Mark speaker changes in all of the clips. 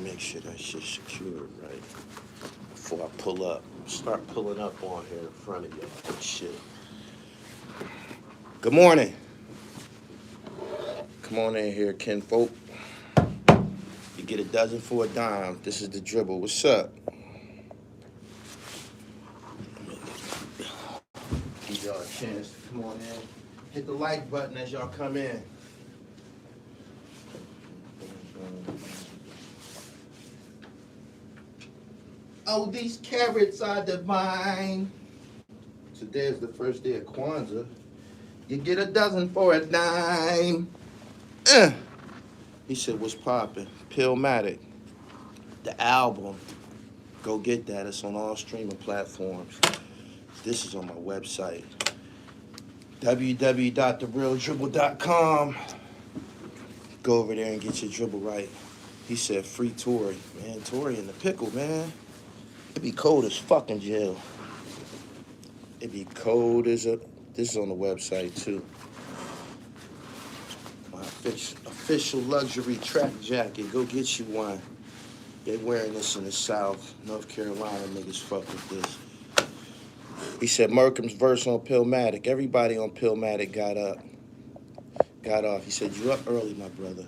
Speaker 1: make sure that shit's secured, right? Before I pull up. Start pulling up on here in front of y'all. Shit. Good morning. Come on in here, kinfolk. You get a dozen for a dime. This is the dribble. What's up? Give y'all a chance to come on in. Hit the like button as y'all come in. Oh, these carrots are divine. Today's the first day of Kwanzaa. You get a dozen for a dime. He said, what's poppin'? Pillmatic. The album. Go get that. It's on all streaming platforms. This is on my website. www.therealdribble.com. Go over there and get your dribble right. He said, free Tory. Man, Tory in the pickle, man. It be cold as fucking jail. It be cold as a... This is on the website, too. My official luxury track jacket. Go get you one. They wearing this in the South. North Carolina niggas fuck with this. He said, Merkham's verse on Pillmatic. Everybody on Pillmatic got off. He said, you up early, my brother.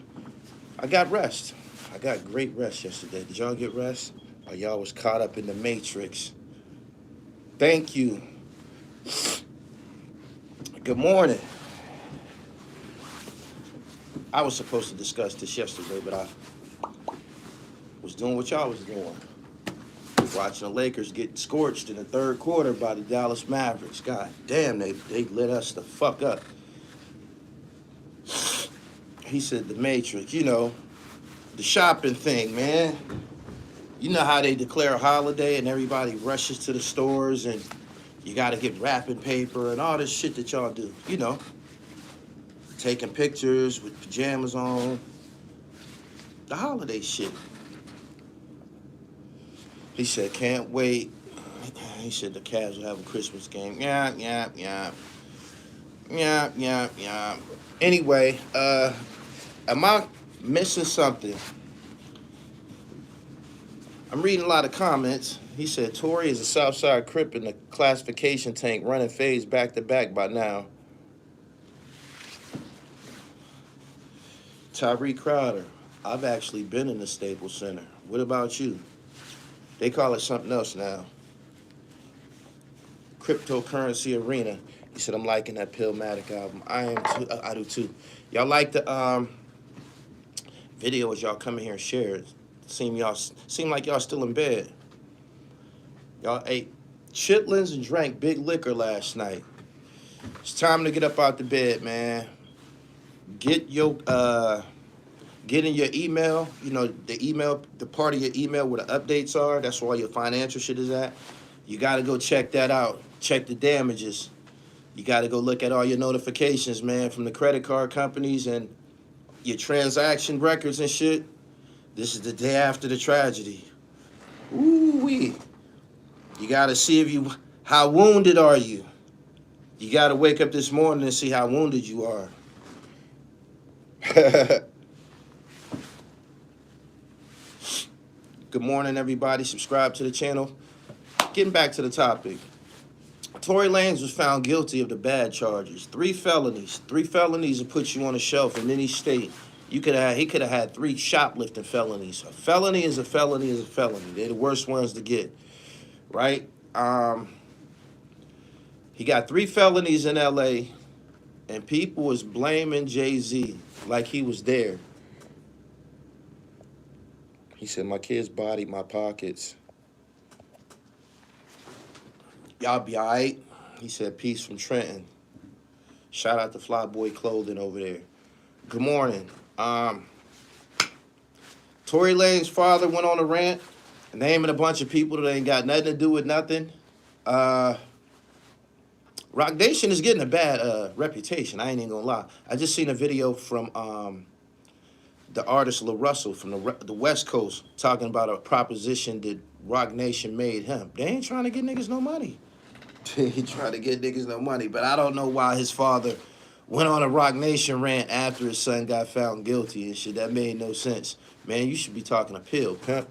Speaker 1: I got rest. I got great rest yesterday. Did y'all get rest? Or y'all was caught up in the Matrix? Thank you. Good morning. I was supposed to discuss this yesterday, but I was doing what y'all was doing. Watching the Lakers get scorched in the third quarter by the Dallas Mavericks. God damn, they lit us the fuck up. He said the Matrix, you know, the shopping thing, man. You know how they declare a holiday and everybody rushes to the stores and you gotta get wrapping paper and all this shit that y'all do, you know. Taking pictures with pajamas on. The holiday shit. He said, can't wait. He said the Cavs will have a Christmas game. Yeah. Anyway, am I missing something? I'm reading a lot of comments. He said, Tory is a Southside Crip in the classification tank running fades back to back by now. Tyree Crowder, I've actually been in the Staples Center. What about you? They call it something else now. Cryptocurrency Arena. He said, I'm liking that Pillmatic album. I am too. I do too. Y'all like the videos y'all come in here and share. Seem like y'all still in bed. Y'all ate chitlins and drank big liquor last night. It's time to get up out the bed, man. Get in your email, you know, the part of your email where the updates are. That's where all your financial shit is at. You got to go check that out. Check the damages. You got to go look at all your notifications, man, from the credit card companies and your transaction records and shit. This is the day after the tragedy. Ooh-wee. You got to see how wounded are you. You got to wake up this morning and see how wounded you are. Good morning, everybody. Subscribe to the channel. Getting back to the topic. Tory Lanez was found guilty of the bad charges. 3 felonies. 3 felonies will put you on a shelf in any state. He could have had 3 shoplifting felonies. A felony is a felony is a felony. They're the worst ones to get, right? He got 3 felonies in L.A., and people was blaming Jay-Z like he was there. He said, my kid's body, my pockets. Y'all be all right? He said, peace from Trenton. Shout out to Flyboy Clothing over there. Good morning. Tory Lanez's father went on a rant, naming a bunch of people that ain't got nothing to do with nothing. Roc Nation is getting a bad reputation. I ain't even gonna lie. I just seen a video from the artist La Russell from the West Coast talking about a proposition that Roc Nation made him. They ain't trying to get niggas no money. They ain't trying to get niggas no money. But I don't know why his father went on a Roc Nation rant after his son got found guilty and shit. That made no sense. Man, you should be talking a pill, pimp.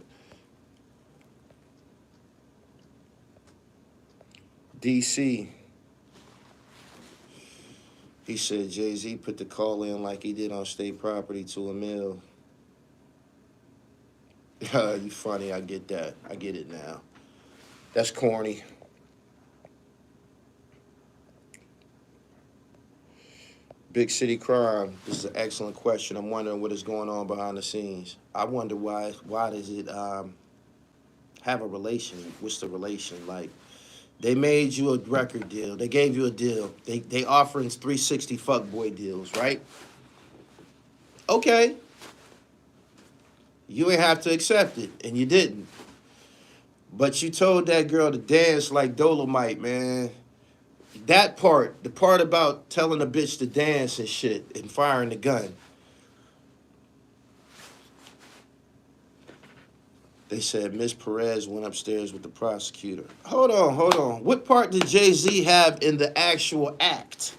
Speaker 1: DC. He said Jay-Z put the call in like he did on state property to a mill. You funny, I get that. I get it now. That's corny. Big city crime. This is an excellent question. I'm wondering what is going on behind the scenes. I wonder why does it have a relation? What's the relation? Like, they made you a record deal. They gave you a deal. They offering 360 fuckboy deals, right? Okay. You ain't have to accept it, and you didn't. But you told that girl to dance like Dolomite, man. That part, the part about telling a bitch to dance and shit and firing the gun. They said Miss Perez went upstairs with the prosecutor. Hold on. What part did Jay-Z have in the actual act?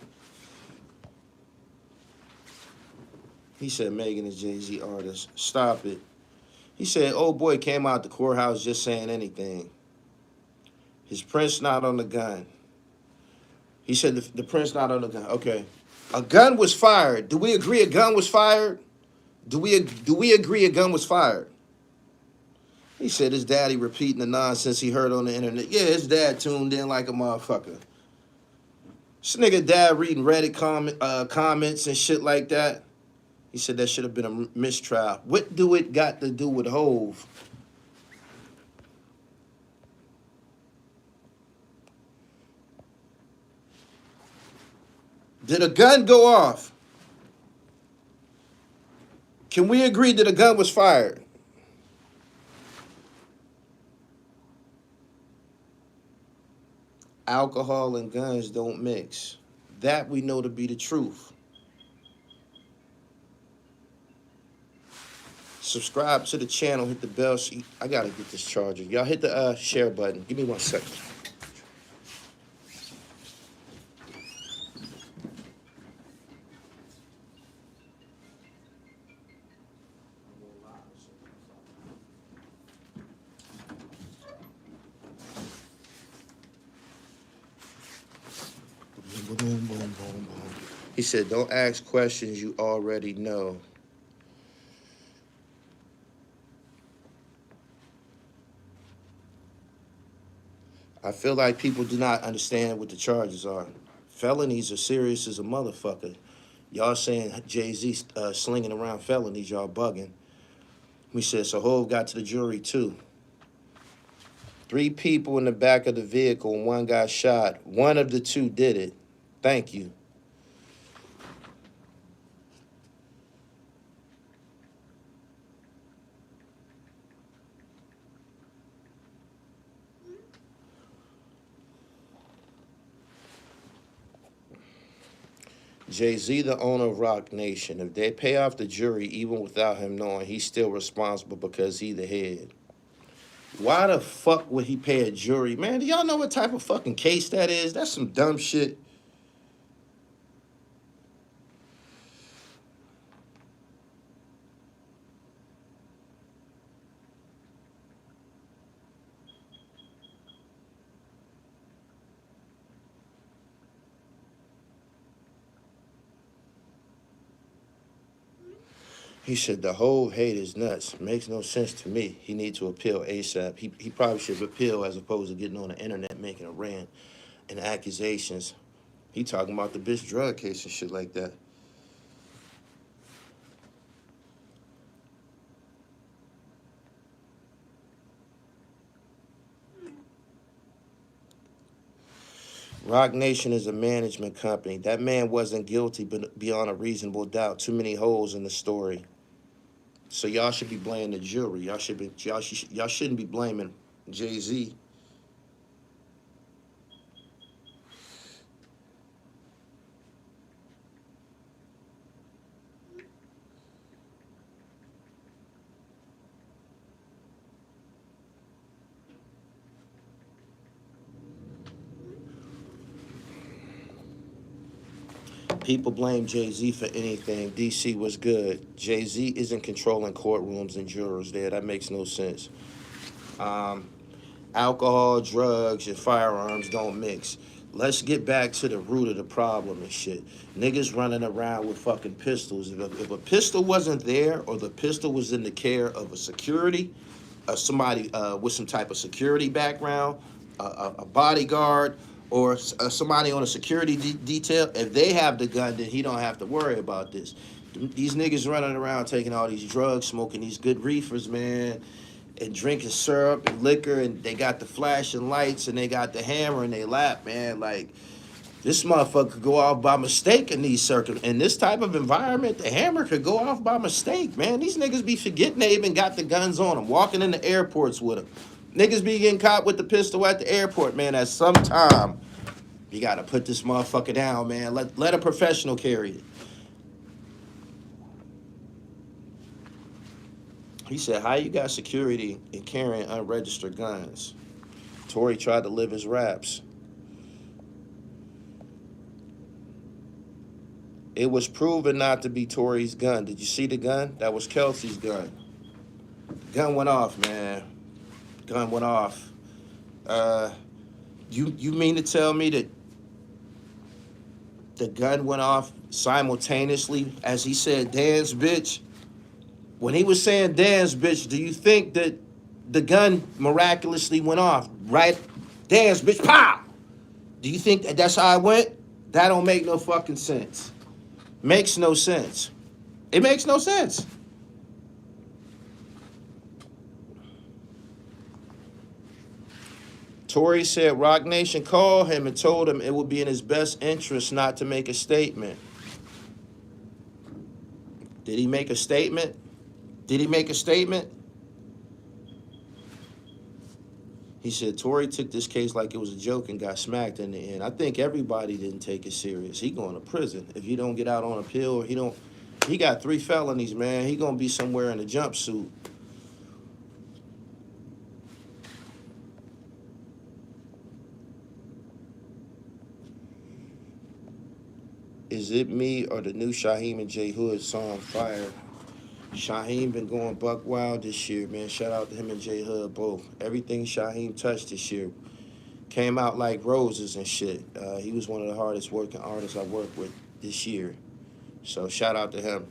Speaker 1: He said Meagan is Jay-Z artist. Stop it. He said old boy came out the courthouse just saying anything. His print's not on the gun. He said the print's not on the gun. Okay. A gun was fired. Do we agree a gun was fired? Do we agree a gun was fired? He said his daddy repeating the nonsense he heard on the internet. Yeah, his dad tuned in like a motherfucker. This nigga dad reading Reddit comments and shit like that. He said that should have been a mistrial. What do it got to do with Hove? Did a gun go off? Can we agree that a gun was fired? Alcohol and guns don't mix. That we know to be the truth. Subscribe to the channel, hit the bell. I gotta get this charger. Y'all hit the share button. Give me 1 second. Boom, boom, boom, boom. He said, don't ask questions you already know. I feel like people do not understand what the charges are. Felonies are serious as a motherfucker. Y'all saying Jay-Z slinging around felonies, y'all bugging. We said, so Hov got to the jury too. 3 people in the back of the vehicle and 1 got shot. 1 of the 2 did it. Thank you. Jay-Z, the owner of Roc Nation. If they pay off the jury, even without him knowing, he's still responsible because he the head. Why the fuck would he pay a jury? Man, do y'all know what type of fucking case that is? That's some dumb shit. He said, the whole hate is nuts. Makes no sense to me. He needs to appeal ASAP. He probably should appeal as opposed to getting on the internet making a rant and accusations. He talking about the bitch drug case and shit like that. Roc Nation is a management company. That man wasn't guilty but beyond a reasonable doubt. Too many holes in the story. So y'all should be blaming the jury. Y'all shouldn't be blaming Jay-Z. People blame Jay-Z for anything. DC was good. Jay-Z isn't controlling courtrooms and jurors there. That makes no sense. Alcohol, drugs, and firearms don't mix. Let's get back to the root of the problem and shit. Niggas running around with fucking pistols. If a pistol wasn't there, or the pistol was in the care of a security, somebody with some type of security background, a bodyguard, or somebody on a security detail, if they have the gun, then he don't have to worry about this. These niggas running around taking all these drugs, smoking these good reefers, man, and drinking syrup and liquor, and they got the flashing lights and they got the hammer in their lap, man. Like, this motherfucker could go off by mistake in these in this type of environment. The hammer could go off by mistake, man. These niggas be forgetting they even got the guns on them, walking in the airports with them. Niggas be getting caught with the pistol at the airport, man. At some time, you gotta put this motherfucker down, man. Let a professional carry it. He said, how you got security and carrying unregistered guns? Tory tried to live his raps. It was proven not to be Tory's gun. Did you see the gun? That was Kelsey's gun. Gun went off, man. Gun went off. You mean to tell me that the gun went off simultaneously as he said, dance, bitch? When he was saying dance, bitch, do you think that the gun miraculously went off, right? Dance, bitch, pow! Do you think that that's how it went? That don't make no fucking sense. Makes no sense. It makes no sense. Tory said Roc Nation called him and told him it would be in his best interest not to make a statement. Did he make a statement? Did he make a statement? He said Tory took this case like it was a joke and got smacked in the end. I think everybody didn't take it serious. He going to prison. If he don't get out on appeal, he got 3 felonies, man. He gonna be somewhere in a jumpsuit. Is it me or the new Shaheem and J Hood song Fire? Shaheem been going buck wild this year, man. Shout out to him and J Hood both. Everything Shaheem touched this year came out like roses and shit. He was one of the hardest working artists I worked with this year. So shout out to him.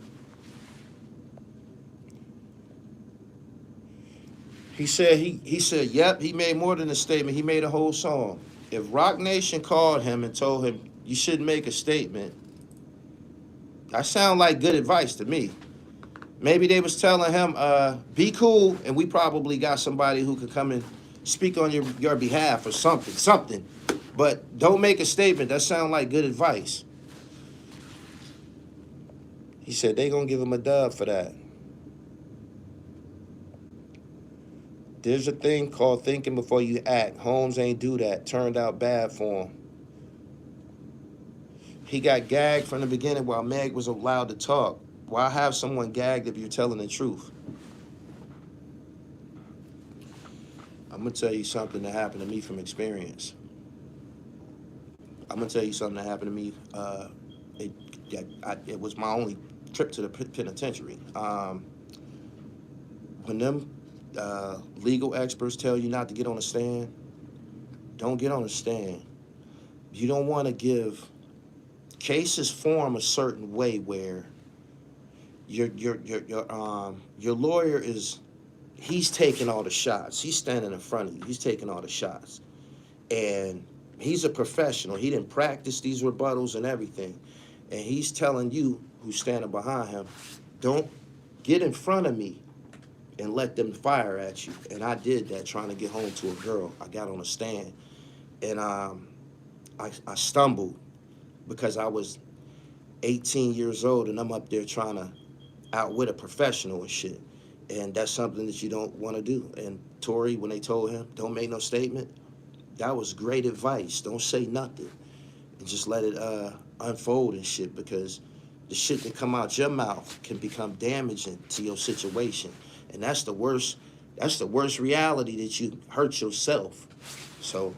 Speaker 1: He said, yep, he made more than a statement. He made a whole song. If Roc Nation called him and told him, you shouldn't make a statement, that sound like good advice to me. Maybe they was telling him, be cool, and we probably got somebody who could come and speak on your behalf or something. But don't make a statement. That sound like good advice. He said they gonna give him a dub for that. There's a thing called thinking before you act. Holmes ain't do that. Turned out bad for him. He got gagged from the beginning while Meg was allowed to talk. Why have someone gagged if you're telling the truth? I'm going to tell you something that happened to me from experience. I'm going to tell you something that happened to me. It was my only trip to the penitentiary. When them legal experts tell you not to get on the stand, don't get on the stand. You don't want to give cases form a certain way where your lawyer he's taking all the shots. He's standing in front of you. He's taking all the shots. And he's a professional. He didn't practice these rebuttals and everything. And he's telling you, who's standing behind him, don't get in front of me and let them fire at you. And I did that trying to get home to a girl. I got on a stand. And I stumbled because I was 18 years old and I'm up there trying to outwit a professional and shit. And that's something that you don't want to do. And Tory, when they told him, don't make no statement, that was great advice. Don't say nothing. And just let it unfold and shit, because the shit that come out your mouth can become damaging to your situation. And that's the worst reality, that you hurt yourself. So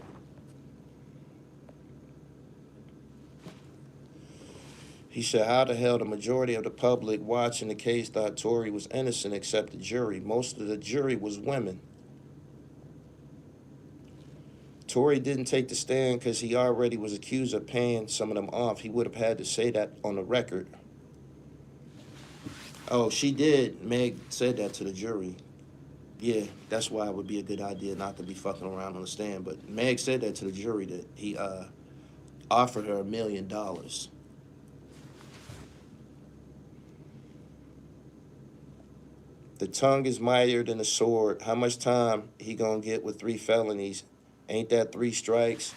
Speaker 1: He said, how the hell the majority of the public watching the case thought Tory was innocent except the jury? Most of the jury was women. Tory didn't take the stand because he already was accused of paying some of them off. He would have had to say that on the record. Oh, she did. Meg said that to the jury. Yeah, that's why it would be a good idea not to be fucking around on the stand. But Meg said that to the jury, that he offered her $1 million. The tongue is mightier than the sword. How much time he gonna get with 3 felonies? Ain't that 3 strikes?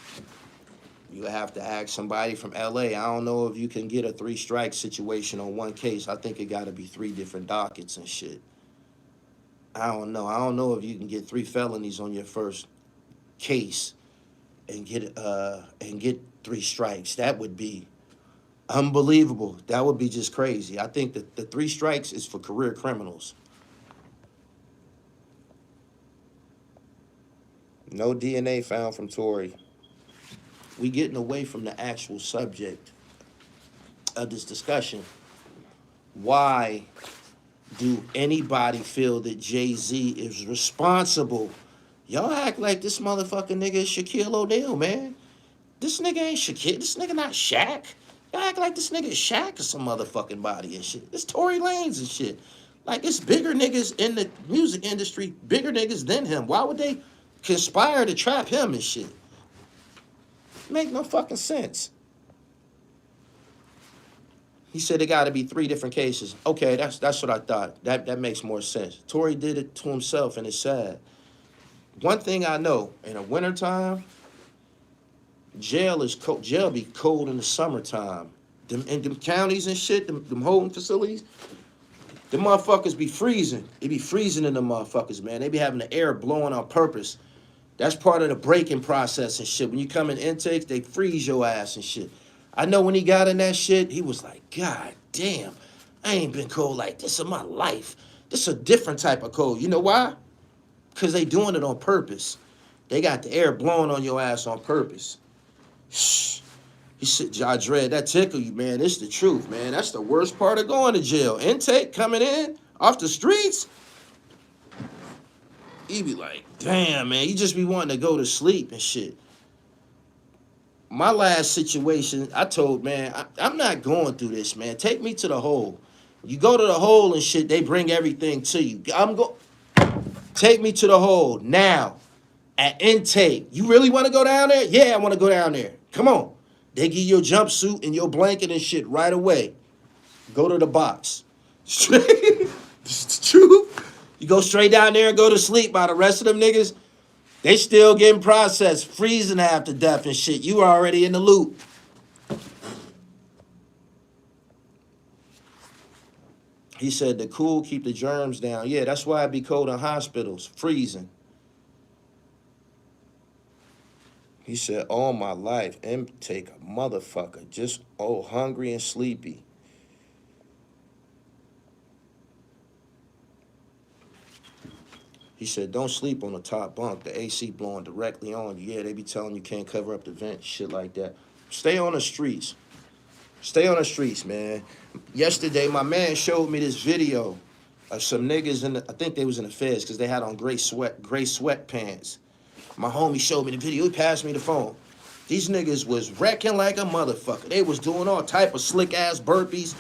Speaker 1: You have to ask somebody from LA. I don't know if you can get a 3 strike situation on one case. I think it gotta be 3 different dockets and shit. I don't know. I don't know if you can get 3 felonies on your first case and get 3 strikes. That would be unbelievable. That would be just crazy. I think that the 3 strikes is for career criminals. No DNA found from Tory. We getting away from the actual subject of this discussion. Why do anybody feel that Jay-Z is responsible? Y'all act like this motherfucking nigga is Shaquille O'Neal, man. This nigga ain't Shaquille. This nigga not Shaq. Y'all act like this nigga is Shaq or some motherfucking body and shit. It's Tory Lanez and shit. Like, it's bigger niggas in the music industry, bigger niggas than him. Why would they conspire to trap him and shit? Make no fucking sense. He said it got to be 3 different cases. Okay, that's what I thought. That makes more sense. Tory did it to himself, and it's sad. One thing I know, in the wintertime, jail is cold. Jail be cold in the summertime. In them counties and shit, them holding facilities, the motherfuckers be freezing. It be freezing in the motherfuckers, man. They be having the air blowing on purpose. That's part of the breaking process and shit. When you come in intakes, they freeze your ass and shit. I know when he got in that shit, he was like, God damn, I ain't been cold like this in my life. This is a different type of cold. You know why? Because they doing it on purpose. They got the air blowing on your ass on purpose. Shh. He said, I dread that tickle you, man. It's the truth, man. That's the worst part of going to jail. Intake coming in off the streets. He be like, damn, man, you just be wanting to go to sleep and shit. My last situation, I told, man, I'm not going through this, man. Take me to the hole. You go to the hole and shit, they bring everything to you. Take me to the hole now at intake. You really want to go down there? Yeah, I want to go down there. Come on. They give you your jumpsuit and your blanket and shit right away. Go to the box. Straight. It's the truth. You go straight down there and go to sleep. By the rest of them niggas, they still getting processed, freezing half to death and shit. You already in the loop. He said the cool keep the germs down. Yeah, that's why it be cold in hospitals, freezing. He said, all my life, intake a motherfucker, just hungry and sleepy. He said, don't sleep on the top bunk. The AC blowing directly on you. Yeah, they be telling you can't cover up the vent, shit like that. Stay on the streets. Stay on the streets, man. Yesterday, my man showed me this video of some niggas I think they was in the feds because they had on gray sweatpants. My homie showed me the video. He passed me the phone. These niggas was wrecking like a motherfucker. They was doing all type of slick-ass burpees.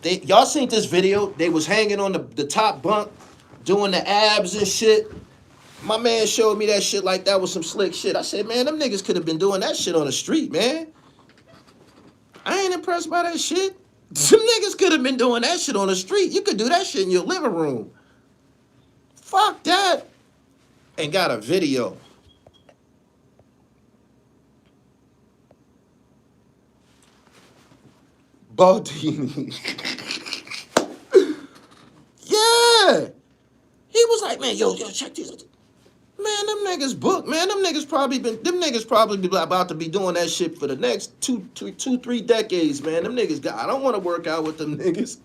Speaker 1: Y'all seen this video? They was hanging on the top bunk, doing the abs and shit. My man showed me that shit like that was some slick shit. I said, man, them niggas could have been doing that shit on the street, man. I ain't impressed by that shit. Some niggas could have been doing that shit on the street. You could do that shit in your living room. Fuck that. And got a video. Baldini. Yeah. He was like, man, yo, check this out. Man, them niggas booked, man. Them niggas probably be about to be doing that shit for the next 3 decades, man. Them niggas I don't want to work out with them niggas.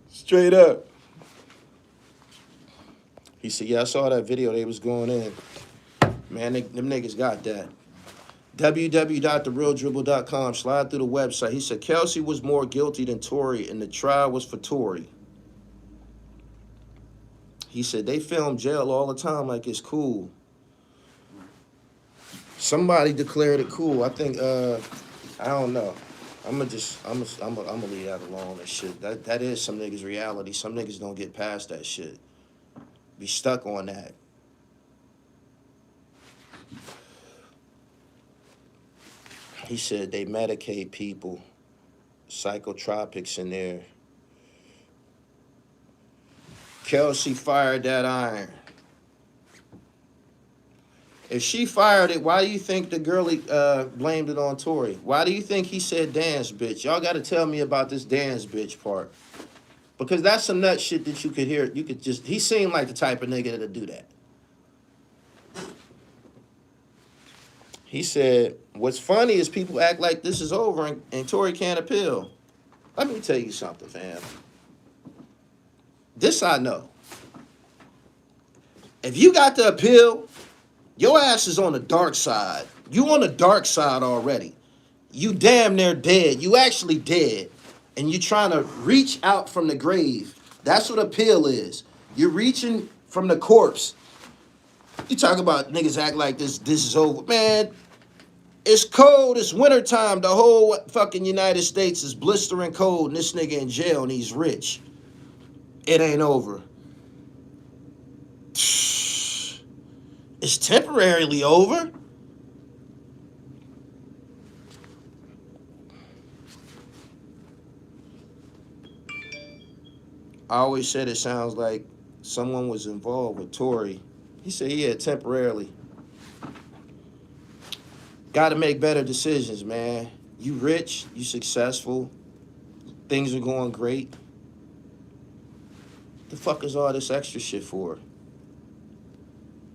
Speaker 1: Straight up. He said, yeah, I saw that video they was going in. Man, them niggas got that. www.therealdribble.com. Slide through the website. He said Kelsey was more guilty than Tory, and the trial was for Tory. He said they film jail all the time like it's cool. Somebody declared it cool. I think I don't know. I'm gonna leave that alone and shit. That is some niggas' reality. Some niggas don't get past that shit. Be stuck on that. He said they medicate people, psychotropics in there. Kelsey fired that iron. If she fired it, why do you think the girlie blamed it on Tory? Why do you think he said dance bitch? Y'all got to tell me about this dance bitch part. Because that's some nut shit that you could hear. You could just, he seemed like the type of nigga that'd do that. He said, what's funny is people act like this is over and Tory can't appeal. Let me tell you something, fam. This I know. If you got to appeal, your ass is on the dark side. You on the dark side already. You damn near dead. You actually dead. And you trying to reach out from the grave. That's what appeal is. You're reaching from the corpse. You talk about niggas act like this is over. Man, it's cold. It's wintertime. The whole fucking United States is blistering cold. And this nigga in jail and he's rich. It ain't over. It's temporarily over. I always said it sounds like someone was involved with Tory. He said, yeah, temporarily. Got to make better decisions, man. You rich, you successful, things are going great. The fuck is all this extra shit for?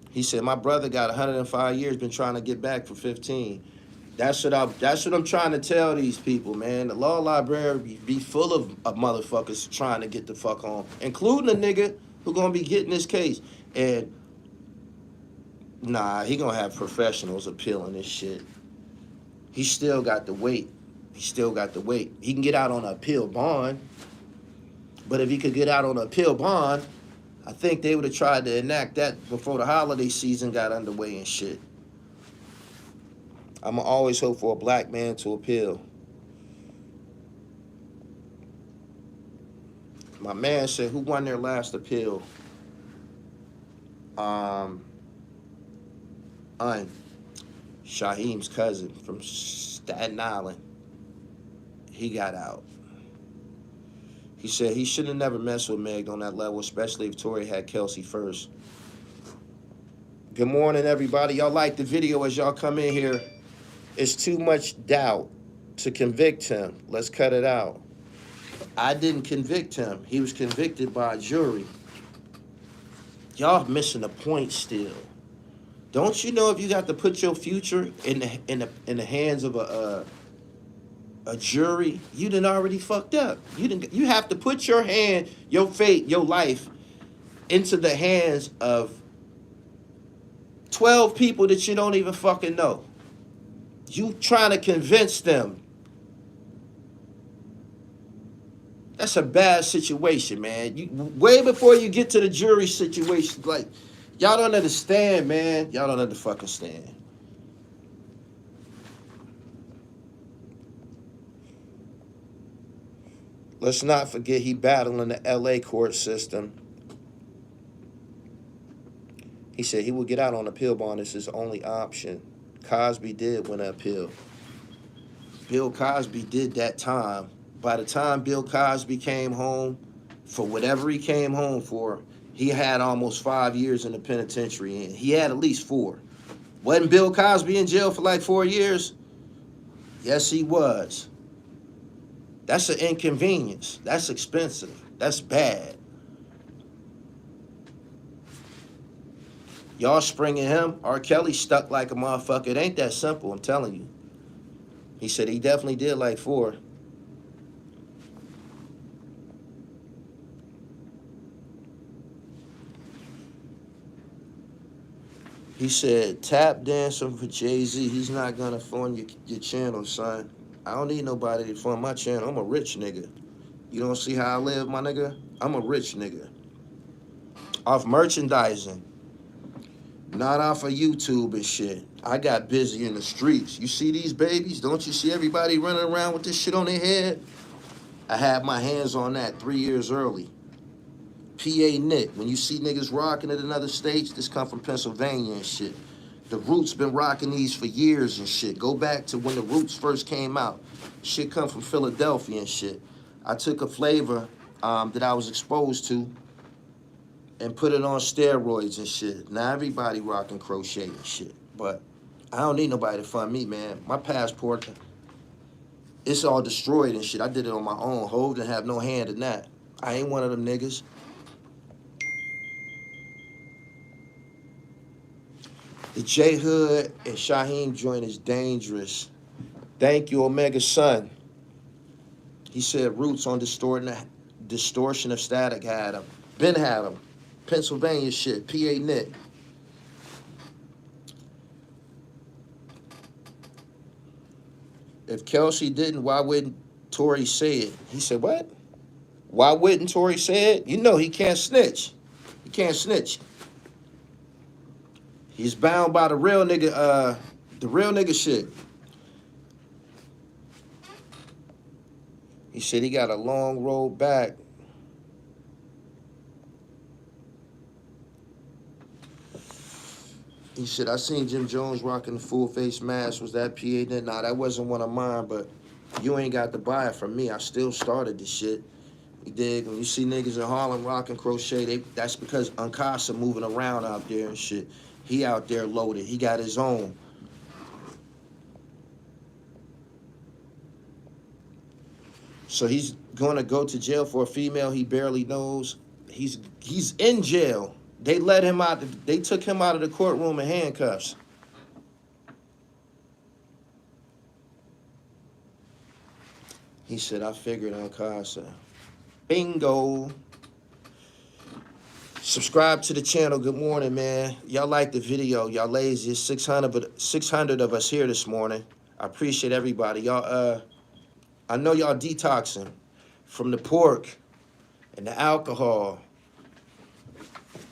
Speaker 1: He said, my brother got 105 years, been trying to get back for 15. That's what I'm trying to tell these people, man. The law library be full of motherfuckers trying to get the fuck on, including a nigga who gonna be getting this case. And nah, he gonna have professionals appealing this shit. He still got to wait. He still got to wait. He can get out on an appeal bond. But if he could get out on an appeal bond, I think they would have tried to enact that before the holiday season got underway and shit. I'ma always hope for a black man to appeal. My man said, who won their last appeal? Shaheem's cousin from Staten Island. He got out. He said he should have never messed with Meg on that level, especially if Tory had Kelsey first. Good morning, everybody. Y'all like the video as y'all come in here. It's too much doubt to convict him. Let's cut it out. I didn't convict him. He was convicted by a jury. Y'all missing the point still. Don't you know if you got to put your future in the hands of a jury, you done already fucked up. You have to put your hand, your fate, your life into the hands of 12 people that you don't even fucking know. You trying to convince them. That's a bad situation, man. Way before you get to the jury situation, like, y'all don't understand, man. Y'all don't understand. Let's not forget he battling the LA court system. He said he would get out on appeal bond. It's his only option. Cosby did win an appeal. Bill Cosby did that time. By the time Bill Cosby came home, for whatever he came home for, he had almost 5 years in the penitentiary. And he had at least 4. Wasn't Bill Cosby in jail for like 4 years? Yes, he was. That's an inconvenience. That's expensive. That's bad. Y'all springing him. R. Kelly stuck like a motherfucker. It ain't that simple, I'm telling you. He said he definitely did like 4. He said, tap dancing for Jay-Z. He's not gonna fund your channel, son. I don't need nobody to fund my channel. I'm a rich nigga. You don't see how I live, my nigga? I'm a rich nigga. Off merchandising, not off of YouTube and shit. I got busy in the streets. You see these babies? Don't you see everybody running around with this shit on their head? I had my hands on that 3 years early. PA Nick, when you see niggas rocking it in other states, this come from Pennsylvania and shit. The Roots been rocking these for years and shit. Go back to when the Roots first came out. Shit come from Philadelphia and shit. I took a flavor that I was exposed to and put it on steroids and shit. Now everybody rocking crochet and shit. But I don't need nobody to fund me, man. My passport, it's all destroyed and shit. I did it on my own. Hov didn't have no hand in that. I ain't one of them niggas. The J Hood and Shaheem joint is dangerous. Thank you, Omega Son. He said Roots on distortion of static had him. Ben had him. Pennsylvania shit. PA Nick. If Kelsey didn't, why wouldn't Tory say it? He said, what? Why wouldn't Tory say it? You know he can't snitch. He can't snitch. He's bound by the real nigga shit. He said he got a long road back. He said, I seen Jim Jones rocking the full face mask. Was that PA then? Nah, that wasn't one of mine, but you ain't got to buy it from me. I still started the shit. You dig? When you see niggas in Harlem rocking crochet, that's because Unkasa moving around out there and shit. He out there loaded. He got his own. So he's going to go to jail for a female he barely knows. He's in jail. They let him out. They took him out of the courtroom in handcuffs. He said, I figured Unkasa. Bingo. Subscribe to the channel. Good morning, man. Y'all like the video. Y'all lazy. It's 600 of us here this morning. I appreciate everybody. Y'all, I know y'all detoxing from the pork and the alcohol.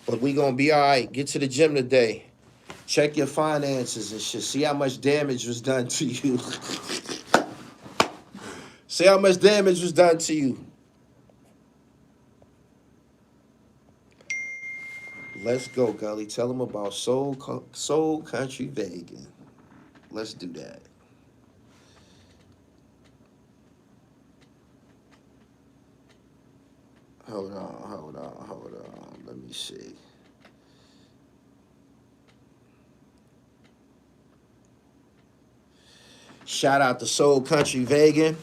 Speaker 1: But we gonna be all right. Get to the gym today. Check your finances and shit. See how much damage was done to you. See how much damage was done to you. Let's go, Gully. Tell them about Soul Country Vegan. Let's do that. Hold on. Let me see. Shout out to Soul Country Vegan.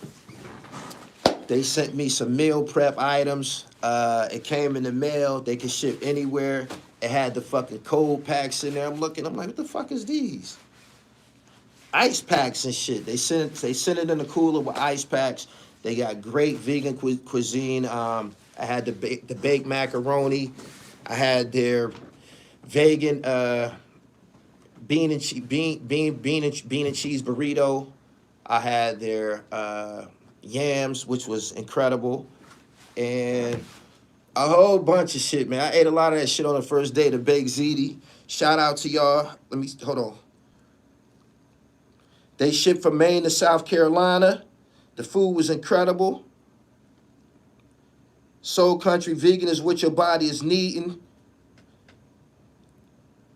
Speaker 1: They sent me some meal prep items. It came in the mail. They can ship anywhere. It had the fucking cold packs in there. I'm looking. I'm like, what the fuck is these? Ice packs and shit. They sent it in the cooler with ice packs. They got great vegan cuisine. I had the baked macaroni. I had their vegan bean and cheese burrito. I had their yams, which was incredible, and a whole bunch of shit, man. I ate a lot of that shit on the first day. The baked ziti. Shout out to y'all. Let me hold on. They shipped from Maine to South Carolina. The food was incredible. Soul Country Vegan is what your body is needing.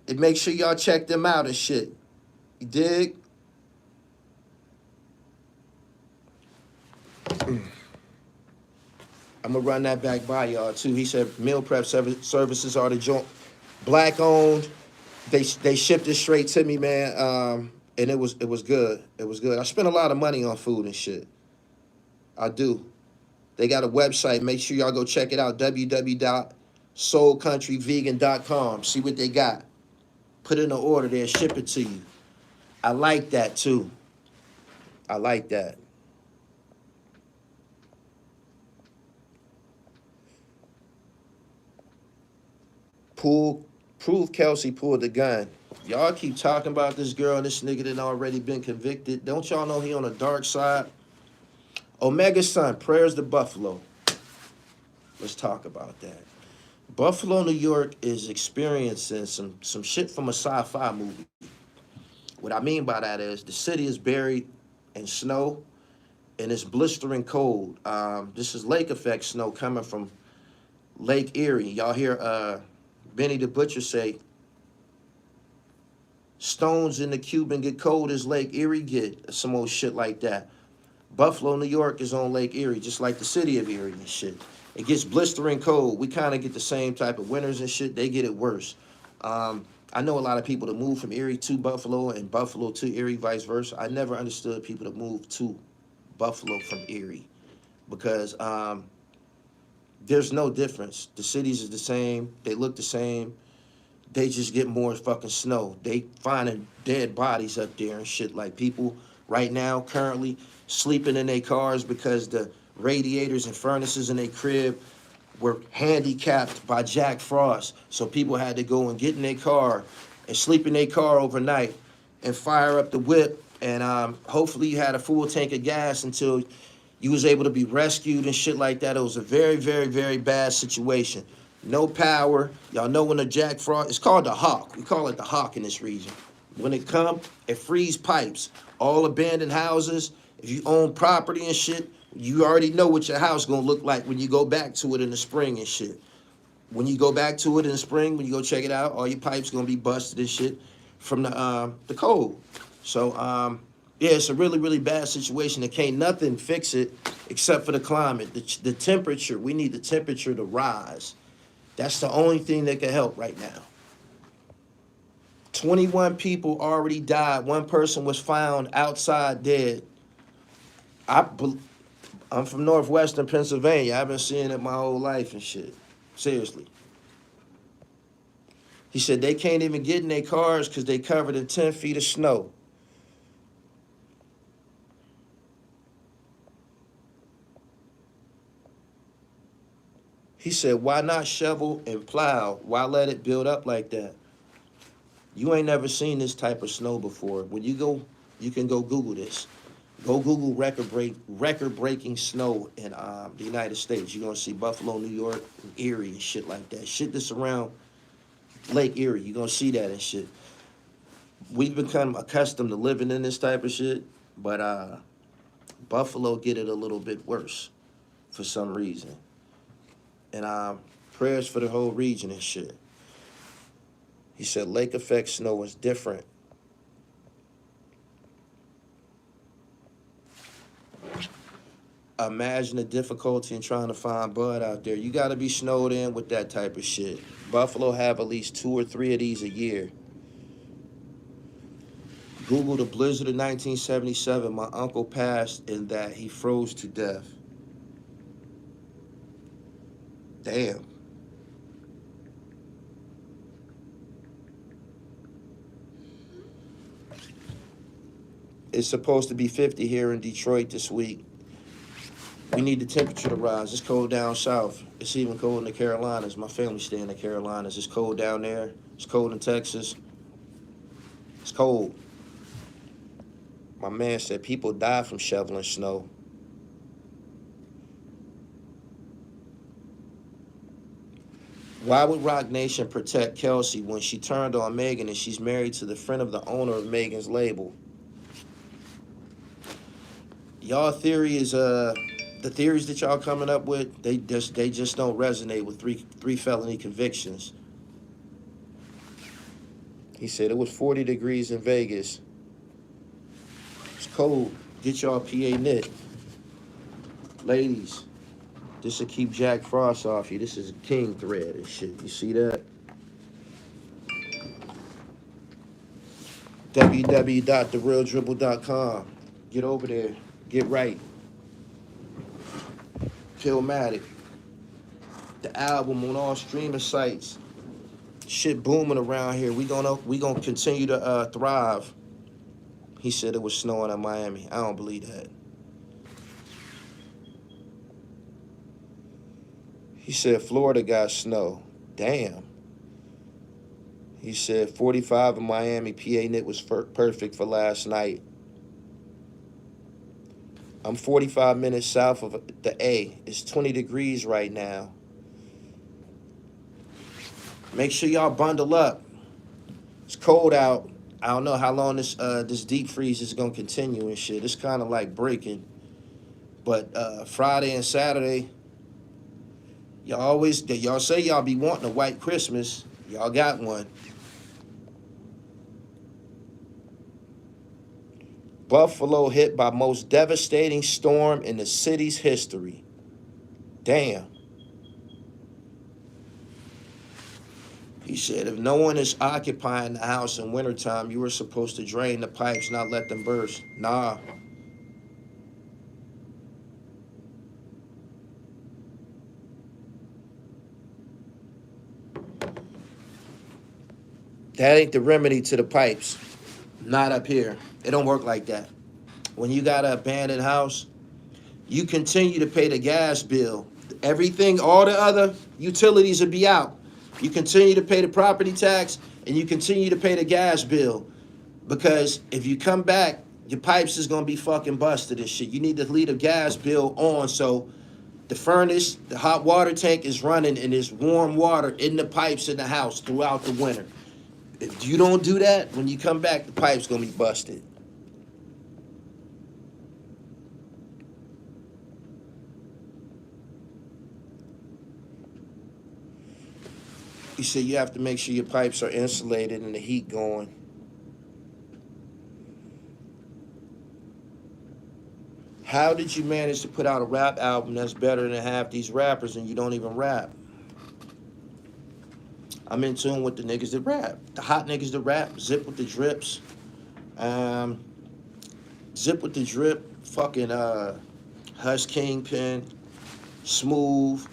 Speaker 1: And make sure y'all check them out and shit. You dig? I'm gonna run that back by y'all too. He said meal prep services are the joint, black owned. They shipped it straight to me, man. And it was good. It was good. I spent a lot of money on food and shit. I do. They got a website. Make sure y'all go check it out. www.soulcountryvegan.com. See what they got. Put in an order there. Ship it to you. I like that too. I like that. Prove Kelsey pulled the gun. Y'all keep talking about this girl and this nigga that already been convicted. Don't y'all know he on the dark side? Omega's son, prayers to Buffalo. Let's talk about that. Buffalo, New York is experiencing some shit from a sci-fi movie. What I mean by that is the city is buried in snow and it's blistering cold. This is lake effect snow coming from Lake Erie. Y'all hear Benny the Butcher say, stones in the Cuban get cold as Lake Erie get, some old shit like that. Buffalo, New York is on Lake Erie, just like the city of Erie and shit. It gets blistering cold. We kind of get the same type of winters and shit. They get it worse. I know a lot of people that move from Erie to Buffalo and Buffalo to Erie, vice versa. I never understood people that move to Buffalo from Erie because there's no difference. The cities is the same. They look the same. They just get more fucking snow. They finding dead bodies up there and shit. Like people right now currently sleeping in their cars because the radiators and furnaces in their crib were handicapped by Jack Frost. So people had to go and get in their car and sleep in their car overnight and fire up the whip. And hopefully you had a full tank of gas until you was able to be rescued and shit like that. It was a very, very, very bad situation. No power. Y'all know when the Jack Frost, it's called the Hawk. We call it the Hawk in this region. When it come, it freeze pipes. All abandoned houses, if you own property and shit, you already know what your house gonna look like when you go back to it in the spring and shit. When you go back to it in the spring, when you go check it out, all your pipes gonna be busted and shit from the cold. So yeah, it's a really, really bad situation. There can't nothing fix it except for the climate, the temperature. We need the temperature to rise. That's the only thing that can help right now. 21 people already died. One person was found outside dead. I'm from northwestern Pennsylvania. I've been seeing it my whole life and shit. Seriously. He said they can't even get in their cars because they covered in 10 feet of snow. He said, why not shovel and plow? Why let it build up like that? You ain't never seen this type of snow before. When you go, you can go Google this. Go Google record-breaking snow in the United States. You're gonna see Buffalo, New York, and Erie and shit like that. Shit that's around Lake Erie. You're gonna see that and shit. We've become accustomed to living in this type of shit, but Buffalo get it a little bit worse for some reason. And prayers for the whole region and shit. He said lake effect snow is different. Imagine the difficulty in trying to find bud out there. You got to be snowed in with that type of shit. Buffalo have at least 2 or 3 of these a year. Google the blizzard of 1977. My uncle passed in that he froze to death. Damn. It's supposed to be 50 here in Detroit this week. We need the temperature to rise. It's cold down south. It's even cold in the Carolinas. My family stay in the Carolinas. It's cold down there. It's cold in Texas. It's cold. My man said people die from shoveling snow. Why would Roc Nation protect Kelsey when she turned on Meagan and she's married to the friend of the owner of Meagan's label? Y'all theory is the theories that y'all coming up with, they just don't resonate with three felony convictions. He said it was 40 degrees in Vegas. It's cold. Get y'all PA knit. Ladies, this will keep Jack Frost off you. This is a king thread and shit. You see that? www.therealdribble.com. Get over there. Get right. Pillmatic. The album on all streaming sites. Shit booming around here. We gonna continue to thrive. He said it was snowing in Miami. I don't believe that. He said Florida got snow. Damn. He said 45 in Miami, PA Knit was perfect for last night. I'm 45 minutes south of the A. It's 20 degrees right now. Make sure y'all bundle up. It's cold out. I don't know how long this deep freeze is gonna continue and shit. It's kind of like breaking. But Friday and Saturday, y'all say y'all be wanting a white Christmas. Y'all got one. Buffalo hit by most devastating storm in the city's history. Damn. He said, if no one is occupying the house in wintertime, you were supposed to drain the pipes, not let them burst. Nah. That ain't the remedy to the pipes. Not up here. It don't work like that. When you got an abandoned house, you continue to pay the gas bill. Everything, all the other utilities will be out. You continue to pay the property tax, and you continue to pay the gas bill. Because if you come back, your pipes is gonna be fucking busted and shit. You need to leave the gas bill on so the furnace, the hot water tank is running and there's warm water in the pipes in the house throughout the winter. If you don't do that, when you come back, the pipe's gonna be busted. He said you have to make sure your pipes are insulated and the heat going. How did you manage to put out a rap album that's better than half these rappers and you don't even rap? I'm in tune with the niggas that rap. The hot niggas that rap, Zip with the drips. Zip with the drip, fucking Hush Kingpin, Smooth,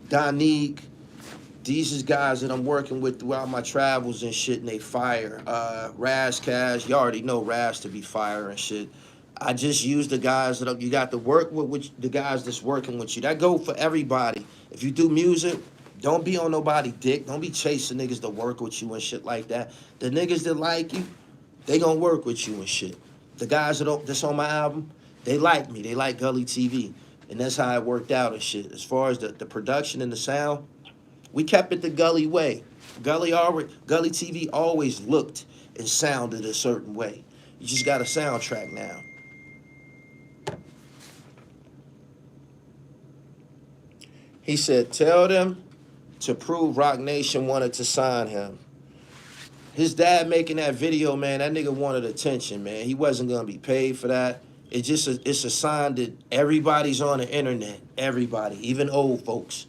Speaker 1: Donique. These is guys that I'm working with throughout my travels and shit, and they fire. Raz Cash, you already know Raz to be fire and shit. I just use the guys that you got to work with, the guys that's working with you. That go for everybody. If you do music, don't be on nobody dick. Don't be chasing niggas to work with you and shit like that. The niggas that like you, they gonna work with you and shit. The guys that's on my album, they like me. They like Gully TV. And that's how it worked out and shit. As far as the production and the sound, we kept it the Gully way. Gully TV always looked and sounded a certain way. You just got a soundtrack now. He said, tell them to prove Rock Nation wanted to sign him. His dad making that video, man, that nigga wanted attention, man. He wasn't going to be paid for that. It's a sign that everybody's on the internet. Everybody, even old folks.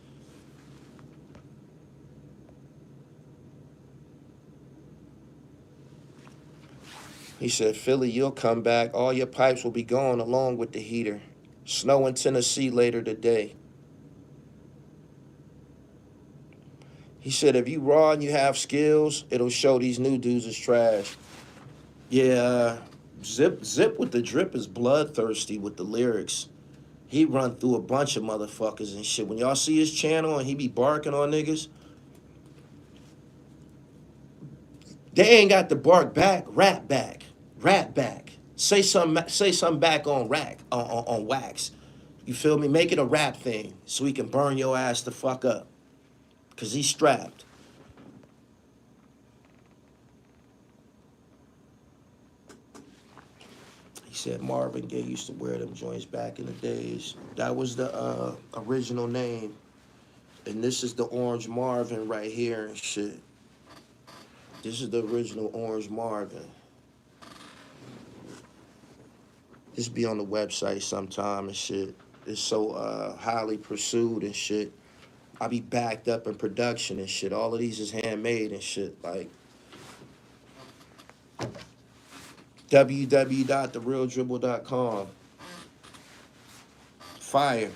Speaker 1: He said, Philly, you'll come back. All your pipes will be gone along with the heater. Snow in Tennessee later today. He said, if you raw and you have skills, it'll show these new dudes is trash. Yeah, Zip with the drip is bloodthirsty with the lyrics. He run through a bunch of motherfuckers and shit. When y'all see his channel and he be barking on niggas, they ain't got to bark back, rap back. Say something back on on wax. You feel me? Make it a rap thing so he can burn your ass the fuck up. Cause he's strapped. He said Marvin Gaye used to wear them joints back in the days. That was the original name. And this is the Orange Marvin right here and shit. This is the original Orange Marvin. This be on the website sometime and shit. It's so highly pursued and shit. I be backed up in production and shit. All of these is handmade and shit. Like www.therealdribble.com. Fire.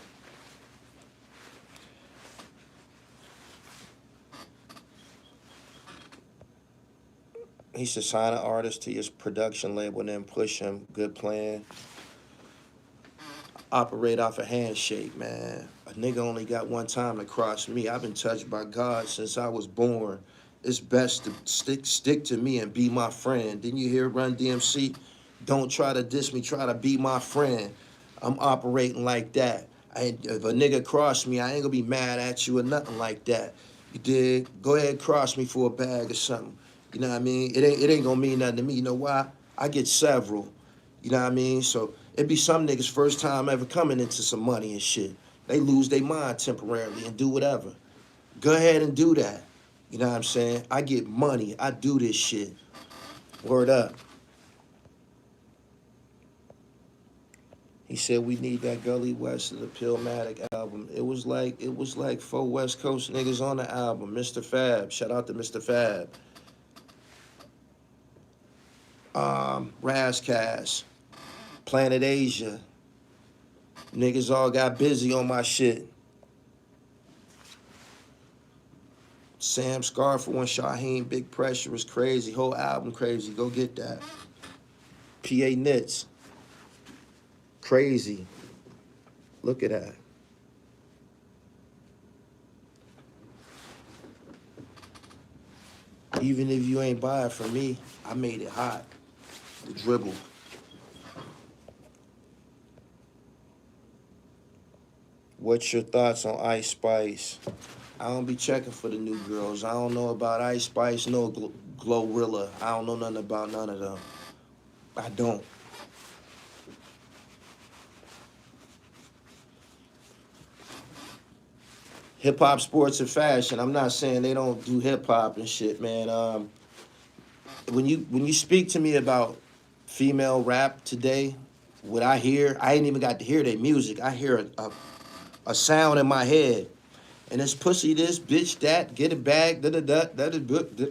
Speaker 1: He should sign an artist to his production label and then push him. Good plan. Operate off a handshake, man. A nigga only got one time to cross me. I've been touched by God since I was born. it's best to stick to me and be my friend. Didn't you hear Run DMC? Don't try to diss me, try to be my friend. I'm operating like that. If a nigga cross me, I ain't gonna be mad at you or nothing like that. You dig? Go ahead, cross me for a bag or something. You know what I mean? It ain't gonna mean nothing to me. You know why? I get several. You know what I mean? So it be some niggas first time ever coming into some money and shit. They lose their mind temporarily and do whatever. Go ahead and do that. You know what I'm saying? I get money. I do this shit. Word up. He said we need that Gully West of the Pillmatic album. It was like 4 West Coast niggas on the album. Mr. Fab. Shout out to Mr. Fab. Razzcast. Planet Asia. Niggas all got busy on my shit. Sam Scarfo and Shaheem, Big Pressure is crazy. Whole album crazy. Go get that. PA Knits. Crazy. Look at that. Even if you ain't buy it from me, I made it hot. The dribble. What's your thoughts on Ice Spice? I don't be checking for the new girls. I don't know about Ice Spice, no Glorilla. I don't know nothing about none of them. I don't. Hip-hop, sports, and fashion. I'm not saying they don't do hip-hop and shit, man. When you speak to me about female rap today, what I hear, I ain't even got to hear their music. I hear a sound in my head. And it's pussy this, bitch that, get it back, da-da-da.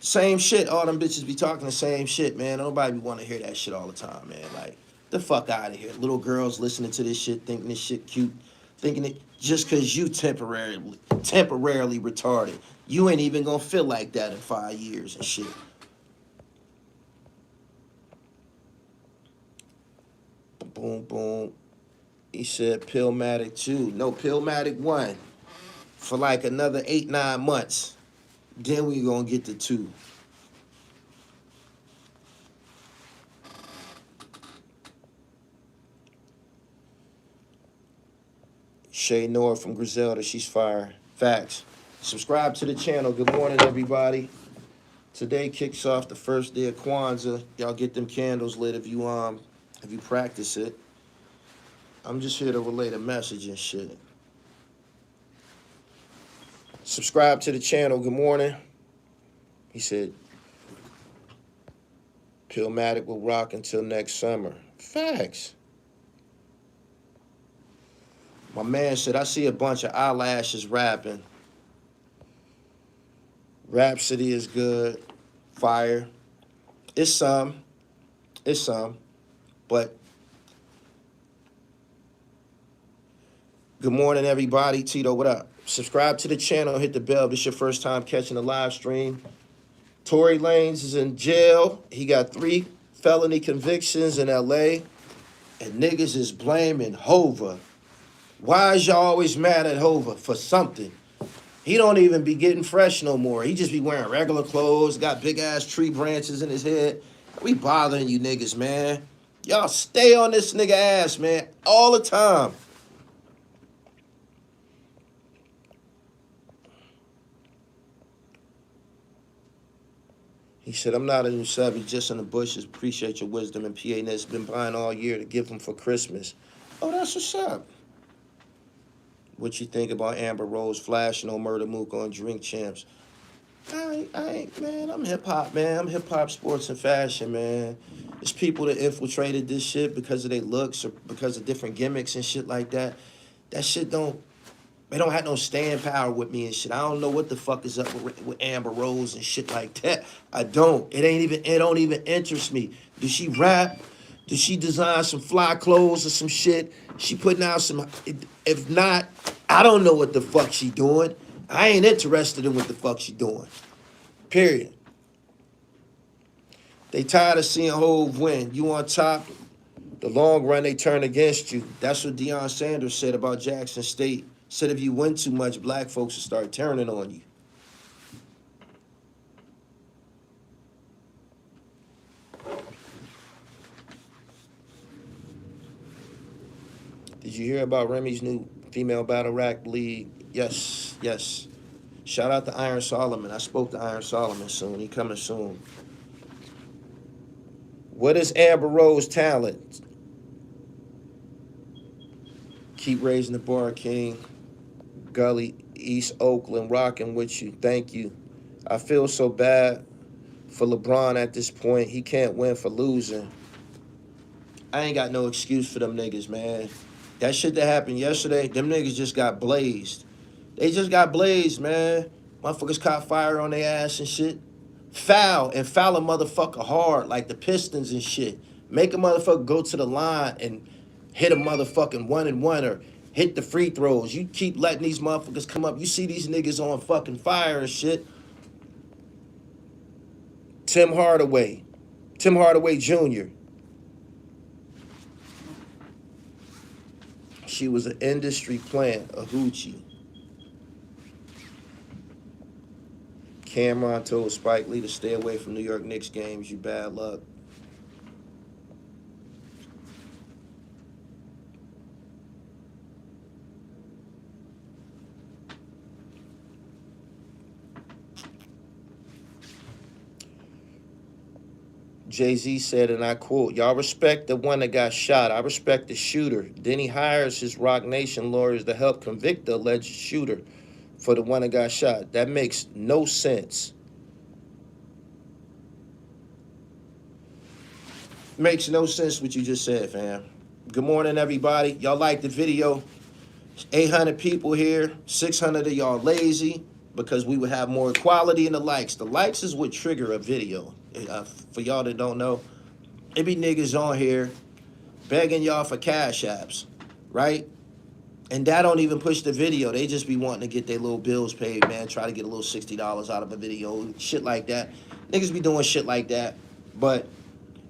Speaker 1: Same shit. All them bitches be talking the same shit, man. Nobody want to hear that shit all the time, man. Like, the fuck out of here. Little girls listening to this shit, thinking this shit cute, thinking it just because you temporarily retarded. You ain't even gonna feel like that in 5 years and shit. Boom, boom. He said Pillmatic 2. No, Pillmatic 1. For like another 8-9 months. Then we gonna get to 2. Shay North from Griselda, she's fire. Facts. Subscribe to the channel. Good morning, everybody. Today kicks off the first day of Kwanzaa. Y'all get them candles lit if you practice it. I'm just here to relay the message and shit. Subscribe to the channel. Good morning. He said, Pillmatic will rock until next summer. Facts. My man said, I see a bunch of eyelashes rapping. Rhapsody is good. Fire. It's some. But good morning, everybody. Tito, what up? Subscribe to the channel. Hit the bell if this your first time catching the live stream. Tory Lanez is in jail. He got 3 felony convictions in L.A. And niggas is blaming Hova. Why is y'all always mad at Hova for something? He don't even be getting fresh no more. He just be wearing regular clothes, got big-ass tree branches in his head. We bothering you niggas, man. Y'all stay on this nigga ass, man, all the time. He said, I'm not a new savvy, just in the bushes. Appreciate your wisdom and PA Net's been buying all year to give them for Christmas. Oh, that's what's up. What you think about Amber Rose flashing on Murder Mook on Drink Champs? I ain't, man, I'm hip-hop, man. I'm hip-hop, sports, and fashion, man. There's people that infiltrated this shit because of their looks or because of different gimmicks and shit like that. That shit don't have no staying power with me and shit. I don't know what the fuck is up with Amber Rose and shit like that. I don't. It don't even interest me. Does she rap? Does she design some fly clothes or some shit? She putting out some, if not, I don't know what the fuck she doing. I ain't interested in what the fuck she doing. Period. They tired of seeing Hov win. You on top, the long run they turn against you. That's what Deion Sanders said about Jackson State. Said if you win too much, black folks will start turning on you. you hear about Remy's new female battle rap league? Yes, yes. Shout out to Iron Solomon. I spoke to Iron Solomon soon. He coming soon. What is Amber Rose talent? Keep raising the bar, King. Gully, East Oakland, rocking with you. Thank you. I feel so bad for LeBron at this point. He can't win for losing. I ain't got no excuse for them niggas, man. That shit that happened yesterday, them niggas just got blazed. They just got blazed, man. Motherfuckers caught fire on their ass and shit. Foul, and foul a motherfucker hard, like the Pistons and shit. Make a motherfucker go to the line and hit a motherfucking 1-and-1 or hit the free throws. You keep letting these motherfuckers come up. You see these niggas on fucking fire and shit. Tim Hardaway Jr. She was an industry plant, a hoochie. Cameron told Spike Lee to stay away from New York Knicks games. You bad luck. Jay-Z said, and I quote, y'all respect the one that got shot. I respect the shooter. Then he hires his Rock Nation lawyers to help convict the alleged shooter for the one that got shot. That makes no sense. Makes no sense what you just said, fam. Good morning, everybody. Y'all like the video? 800 people here. 600 of y'all lazy because we would have more equality in the likes. The likes is what trigger a video. For y'all that don't know, it be niggas on here begging y'all for cash apps, right? And that don't even push the video. They just be wanting to get their little bills paid, man. Try to get a little $60 out of a video, shit like that. Niggas be doing shit like that, but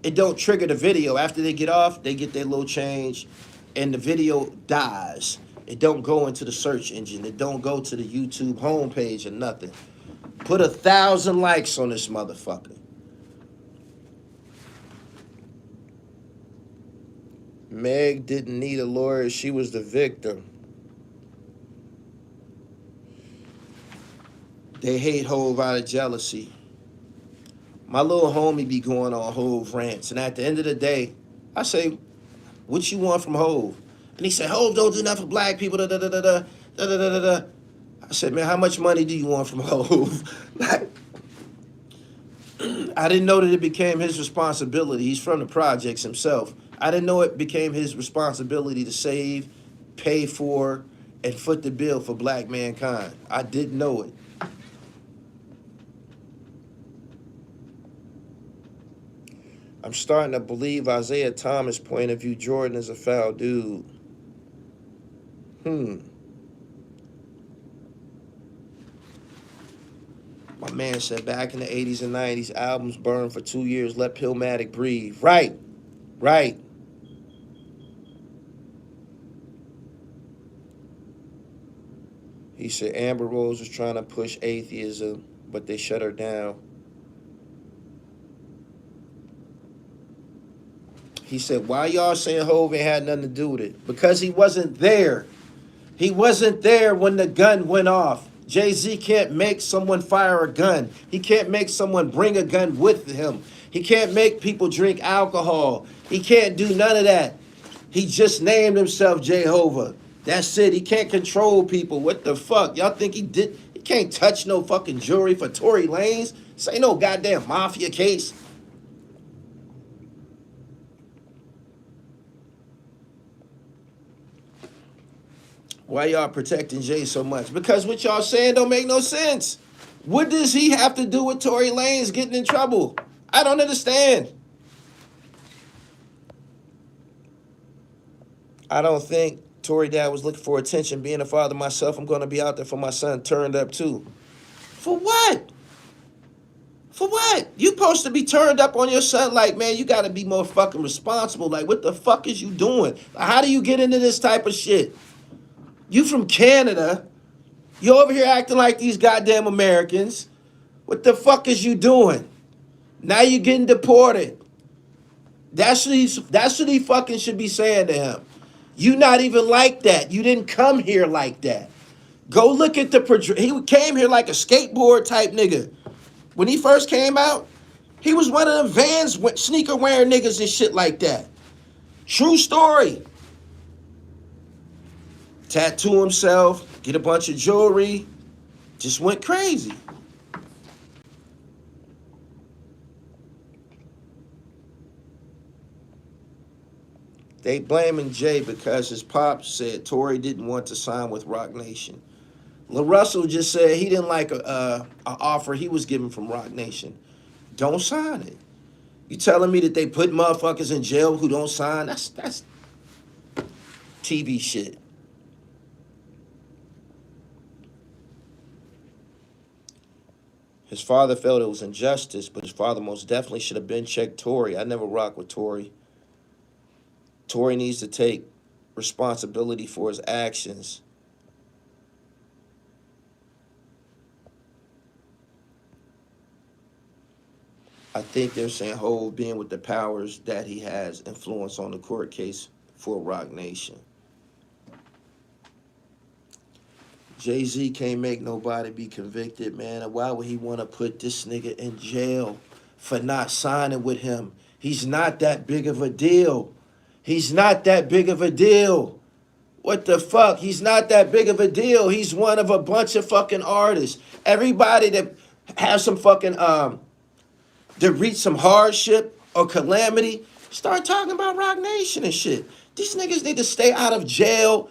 Speaker 1: it don't trigger the video. After they get off, they get their little change, and the video dies. It don't go into the search engine. It don't go to the YouTube homepage or nothing. Put 1,000 likes on this motherfucker. Meg didn't need a lawyer. She was the victim. They hate Hove out of jealousy. My little homie be going on Hove rants. And at the end of the day, I say, what you want from Hove? And he said, Hove don't do nothing for black people. Da, da, da, da, da, da, da, da, da. I said, man, how much money do you want from Hove? Like, I didn't know that it became his responsibility. He's from the projects himself. I didn't know it became his responsibility to save, pay for, and foot the bill for black mankind. I didn't know it. I'm starting to believe Isaiah Thomas' point of view. Jordan is a foul dude. My man said back in the 80s and 90s, albums burned for 2 years. Let Pillmatic breathe. Right. Right. He said Amber Rose was trying to push atheism, but they shut her down. He said, why y'all saying Hov ain't had nothing to do with it? Because he wasn't there. He wasn't there when the gun went off. Jay-Z can't make someone fire a gun. He can't make someone bring a gun with him. He can't make people drink alcohol. He can't do none of that. He just named himself Jehovah. That's it. He can't control people. What the fuck? Y'all think he did? He can't touch no fucking jury for Tory Lanez. This ain't no goddamn mafia case. Why y'all protecting Jay so much? Because what y'all saying don't make no sense. What does he have to do with Tory Lanez getting in trouble? I don't understand. I don't think Tory dad was looking for attention. Being a father myself, I'm going to be out there for my son turned up too. For what? For what? You supposed to be turned up on your son like, man, you got to be more fucking responsible. Like, what the fuck is you doing? How do you get into this type of shit? You from Canada. You over here acting like these goddamn Americans. What the fuck is you doing? Now you getting deported. That's what he fucking should be saying to him. You not even like that. You didn't come here like that. Go look at he came here like a skateboard type nigga. When he first came out, he was one of them Vans sneaker wearing niggas and shit like that. True story. Tattoo himself, get a bunch of jewelry, just went crazy. They blaming Jay because his pop said Tory didn't want to sign with Roc Nation. LaRussell just said he didn't like a offer he was given from Roc Nation. Don't sign it. You telling me that they put motherfuckers in jail who don't sign? That's TV shit. His father felt it was injustice, but his father most definitely should have been checked Tory. I never rock with Tory. Tory needs to take responsibility for his actions. I think they're saying Hov being with the powers that he has influence on the court case for Roc Nation. Jay-Z can't make nobody be convicted, man. And why would he want to put this nigga in jail for not signing with him? He's not that big of a deal. He's not that big of a deal. What the fuck? He's not that big of a deal. He's one of a bunch of fucking artists. Everybody that has some fucking, that reach some hardship or calamity, start talking about Roc Nation and shit. These niggas need to stay out of jail.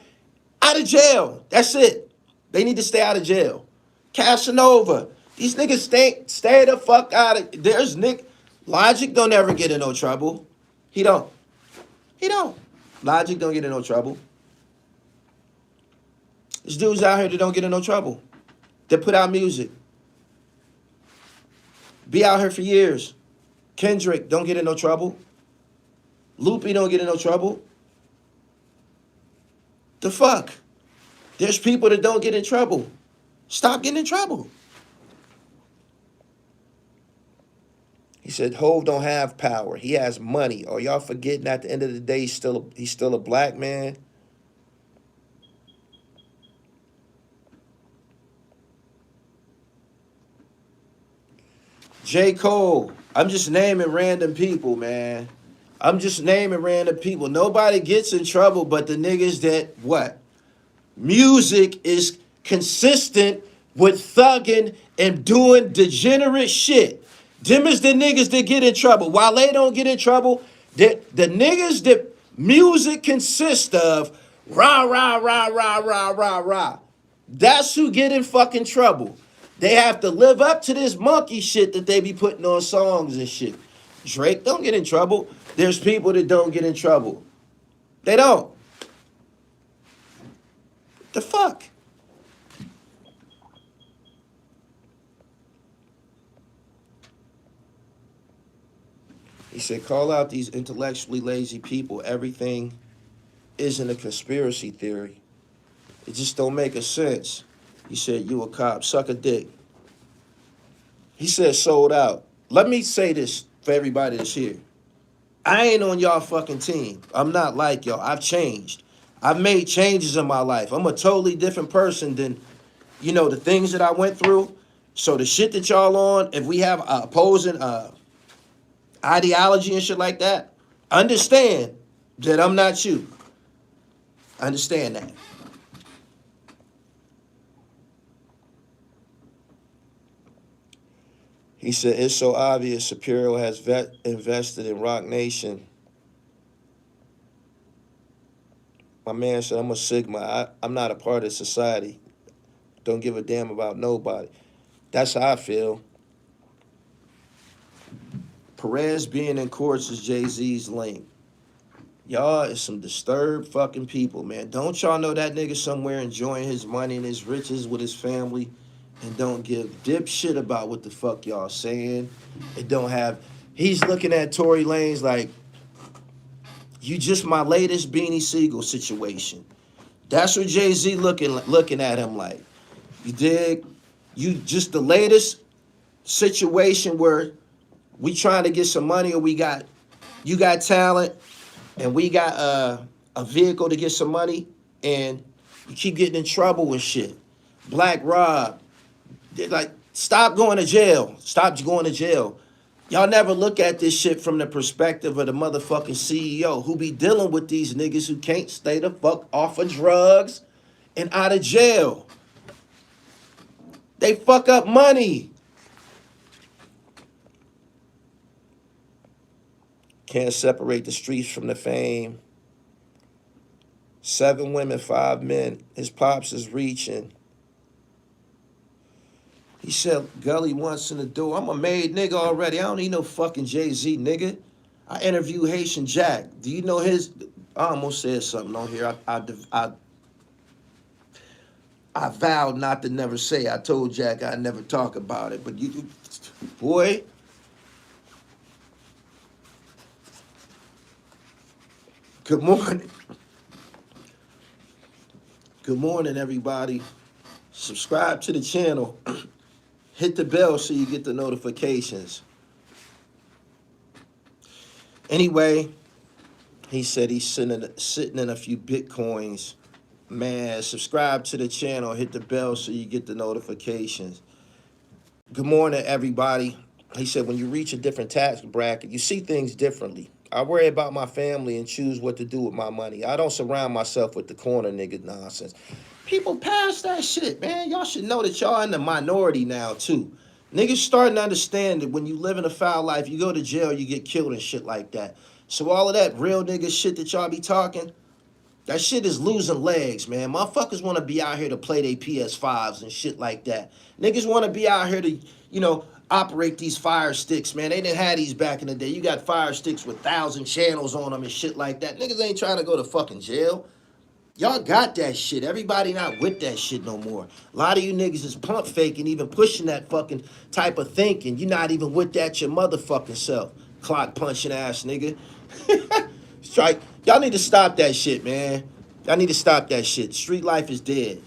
Speaker 1: Out of jail. That's it. They need to stay out of jail. Casanova. These niggas stay the fuck out of. There's Nick. Logic don't ever get in no trouble. He don't. He don't. Logic don't get in no trouble. There's dudes out here that don't get in no trouble. They put out music. Be out here for years. Kendrick don't get in no trouble. Loopy don't get in no trouble. The fuck? There's people that don't get in trouble. Stop getting in trouble. He said, Hov don't have power. He has money. Are y'all forgetting at the end of the day, he's still a black man? J. Cole. I'm just naming random people, man. I'm just naming random people. Nobody gets in trouble but the niggas that, what? Music is consistent with thugging and doing degenerate shit. Them is the niggas that get in trouble. While they don't get in trouble, the niggas that music consists of, rah, rah, rah, rah, rah, rah, rah. That's who get in fucking trouble. They have to live up to this monkey shit that they be putting on songs and shit. Drake don't get in trouble. There's people that don't get in trouble. They don't. The fuck? He said, call out these intellectually lazy people. Everything isn't a conspiracy theory. It just don't make a sense. He said, you a cop, suck a dick. He said, sold out. Let me say this for everybody that's here. I ain't on y'all fucking team. I'm not like y'all. I've changed. I've made changes in my life. I'm a totally different person than, you know, the things that I went through. So the shit that y'all on, if we have opposing ideology and shit like that, understand that I'm not you. Understand that. He said, it's so obvious Superior has invested in Roc Nation. My man said, I'm a Sigma. I'm not a part of society. Don't give a damn about nobody. That's how I feel. Perez being in courts is Jay-Z's link. Y'all is some disturbed fucking people, man. Don't y'all know that nigga somewhere enjoying his money and his riches with his family and don't give dip shit about what the fuck y'all saying? It don't have... He's looking at Tory Lanez like, you just my latest Beanie Siegel situation. That's what Jay-Z looking at him like. You dig? You just the latest situation where we trying to get some money or you got talent and we got a vehicle to get some money, and you keep getting in trouble and shit. Black Rob, like, stop going to jail. Stop going to jail. Y'all never look at this shit from the perspective of the motherfucking CEO who be dealing with these niggas who can't stay the fuck off of drugs and out of jail. They fuck up money. Can't separate the streets from the fame. 7 women, 5 men. His pops is reaching. He said, Gully wants in the door. I'm a made nigga already. I don't need no fucking Jay-Z, nigga. I interviewed Haitian Jack. Do you know his... I almost said something on here. I vowed not to never say. I told Jack I'd never talk about it. But you... Boy... Good morning. Good morning, everybody. Subscribe to the channel. Hit the bell so you get the notifications. Anyway, he said he's sitting in a few Bitcoins. Man, subscribe to the channel. Hit the bell so you get the notifications. Good morning, everybody. He said when you reach a different tax bracket, you see things differently. I worry about my family and choose what to do with my money. I don't surround myself with the corner nigga nonsense. People pass that shit, man. Y'all should know that y'all in the minority now, too. Niggas starting to understand that when you live in a foul life, you go to jail, you get killed and shit like that. So all of that real nigga shit that y'all be talking, that shit is losing legs, man. Motherfuckers want to be out here to play their PS5s and shit like that. Niggas want to be out here to, you know, operate these fire sticks, man. They didn't have these back in the day. You got fire sticks with 1,000 channels on them and shit like that. Niggas ain't trying to go to fucking jail. Y'all got that shit. Everybody not with that shit no more. A lot of you niggas is pump faking, even pushing that fucking type of thinking. You're not even with that your motherfucking self. Clock punching ass nigga. Strike. Y'all need to stop that shit, man. Y'all need to stop that shit. Street life is dead.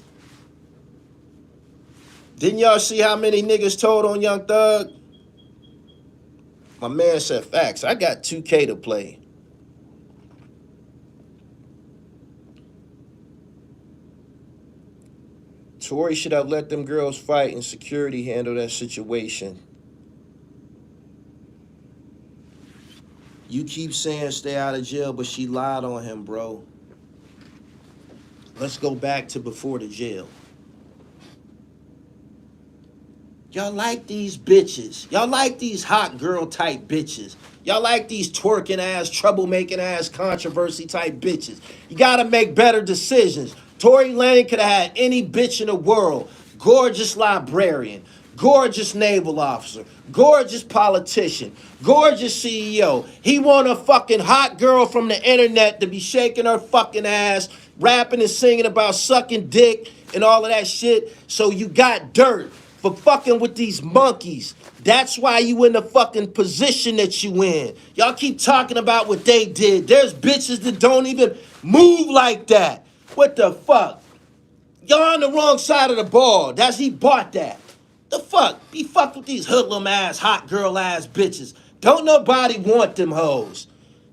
Speaker 1: Didn't y'all see how many niggas told on Young Thug? My man said facts. I got 2K to play. Tory should have let them girls fight and security handle that situation. You keep saying stay out of jail, but she lied on him, bro. Let's go back to before the jail. Y'all like these bitches. Y'all like these hot girl type bitches. Y'all like these twerking ass, troublemaking ass, controversy type bitches. You gotta make better decisions. Tory Lanez could have had any bitch in the world. Gorgeous librarian, gorgeous naval officer, gorgeous politician, gorgeous CEO. He want a fucking hot girl from the internet to be shaking her fucking ass, rapping and singing about sucking dick and all of that shit. So you got dirt for fucking with these monkeys. That's why you in the fucking position that you in. Y'all keep talking about what they did. There's bitches that don't even move like that. What the fuck? Y'all on the wrong side of the ball. He bought that. The fuck? He fucked with these hoodlum ass, hot girl ass bitches. Don't nobody want them hoes.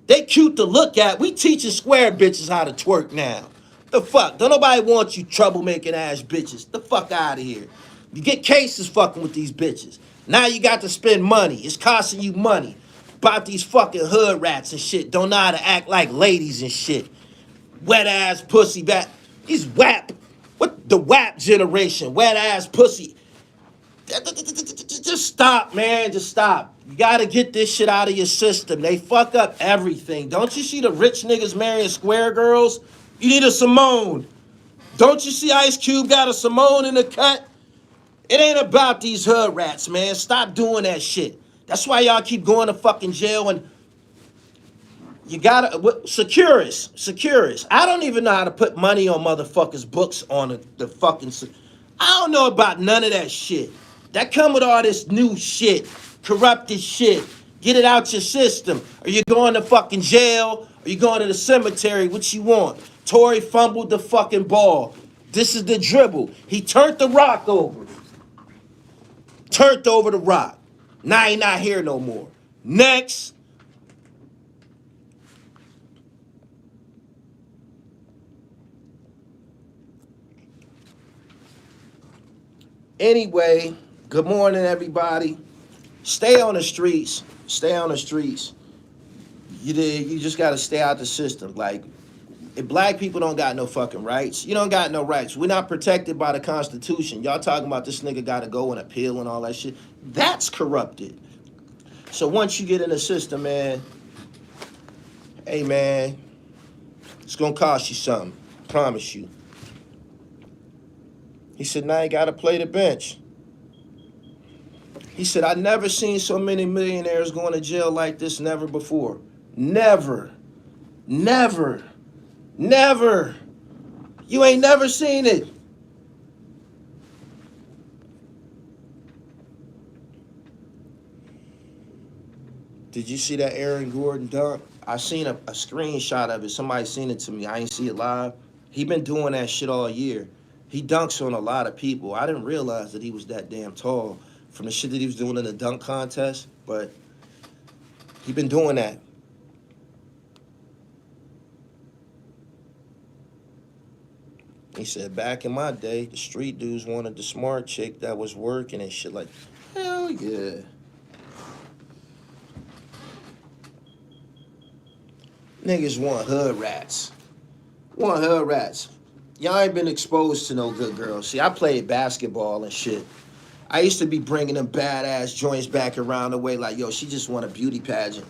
Speaker 1: They cute to look at. We teaching square bitches how to twerk now. The fuck? Don't nobody want you troublemaking ass bitches. The fuck out of here. You get cases fucking with these bitches. Now you got to spend money. It's costing you money. About these fucking hood rats and shit. Don't know how to act like ladies and shit. Wet ass pussy back. These WAP. What the WAP generation? Wet ass pussy. Just stop, man. Just stop. You gotta get this shit out of your system. They fuck up everything. Don't you see the rich niggas marrying square girls? You need a Simone. Don't you see Ice Cube got a Simone in the cut? It ain't about these hood rats, man. Stop doing that shit. That's why y'all keep going to fucking jail and you gotta, Securus. I don't even know how to put money on motherfuckers' books on the fucking, I don't know about none of that shit. That come with all this new shit, corrupted shit. Get it out your system. Are you going to fucking jail? Are you going to the cemetery? What you want? Tory fumbled the fucking ball. This is the dribble. He turned the rock over. Turned over the rock. Now he not here no more. Next. Anyway, good morning, everybody. Stay on the streets. Stay on the streets. You just got to stay out the system. Like, if black people don't got no fucking rights, you don't got no rights. We're not protected by the Constitution. Y'all talking about this nigga got to go and appeal and all that shit. That's corrupted. So once you get in the system, man, hey, man, it's going to cost you something. Promise you. He said, now you got to play the bench. He said, I never seen so many millionaires going to jail like this, never before. Never. Never. Never. You ain't never seen it. Did you see that Aaron Gordon dunk? I seen a screenshot of it. Somebody seen it to me. I ain't see it live. He been doing that shit all year. He dunks on a lot of people. I didn't realize that he was that damn tall from the shit that he was doing in the dunk contest, but he been doing that. He said, back in my day, the street dudes wanted the smart chick that was working and shit like, hell yeah. Niggas want hood rats. Want hood rats. Y'all ain't been exposed to no good girls. See, I played basketball and shit. I used to be bringing them badass joints back around the way like, yo, she just won a beauty pageant.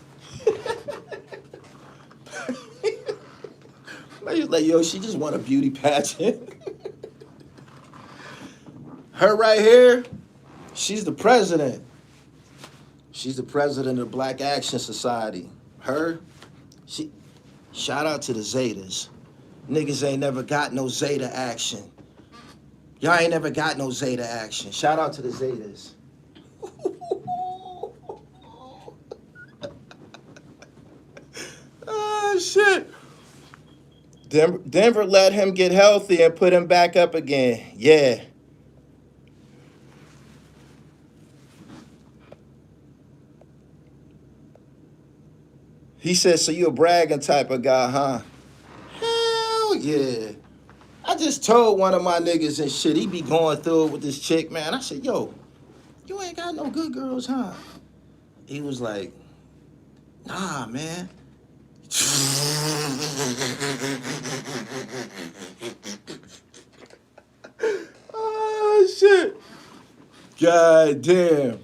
Speaker 1: Like, yo, she just won a beauty pageant. Her right here, she's the president. She's the president of Black Action Society. Her, shout out to the Zetas. Niggas ain't never got no Zeta action. Y'all ain't never got no Zeta action. Shout out to the Zetas. Oh, shit. Denver let him get healthy and put him back up again. Yeah. He said, so you a bragging type of guy, huh? Hell yeah. I just told one of my niggas and shit, he be going through it with this chick, man. I said, yo, you ain't got no good girls, huh? He was like, nah, man. Oh, shit. God damn.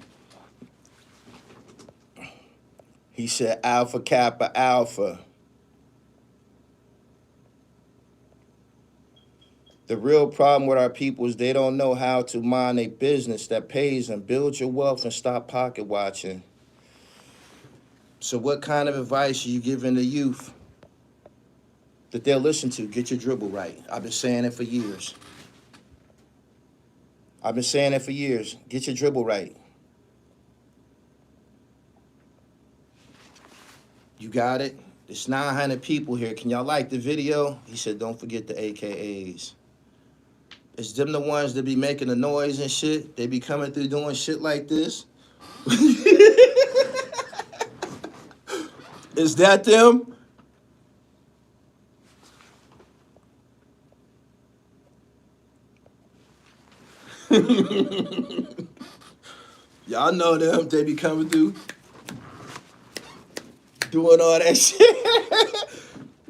Speaker 1: He said, Alpha Kappa Alpha. The real problem with our people is they don't know how to mind a business that pays them. Build your wealth and stop pocket watching. So what kind of advice are you giving the youth that they'll listen to? Get your dribble right. I've been saying it for years. Get your dribble right. You got it? There's 900 people here. Can y'all like the video? He said, don't forget the AKAs. Is them the ones that be making the noise and shit? They be coming through doing shit like this? Is that them? Y'all know them. They be coming through doing all that shit.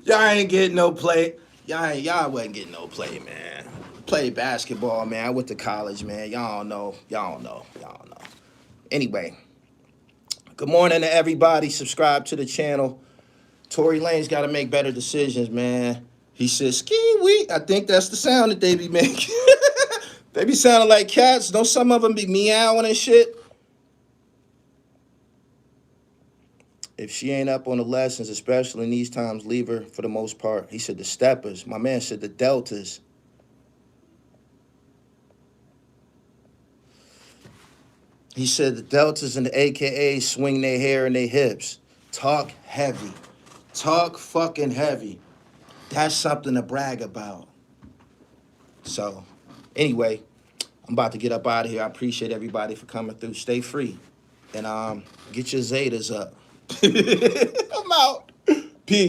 Speaker 1: Y'all ain't getting no play. Y'all wasn't getting no play, man. Played basketball, man. I went to college, man. Y'all don't know. Anyway, good morning to everybody. Subscribe to the channel. Tory Lanez got to make better decisions, man. He says, ski-wee. I think that's the sound that they be making. They be sounding like cats. Don't some of them be meowing and shit? If she ain't up on the lessons, especially in these times, leave her for the most part. He said the steppers. My man said the deltas. He said the deltas and the AKAs swing their hair and their hips. Talk heavy. Talk fucking heavy. That's something to brag about. So, anyway, I'm about to get up out of here. I appreciate everybody for coming through. Stay free. And get your Zetas up. I'm out.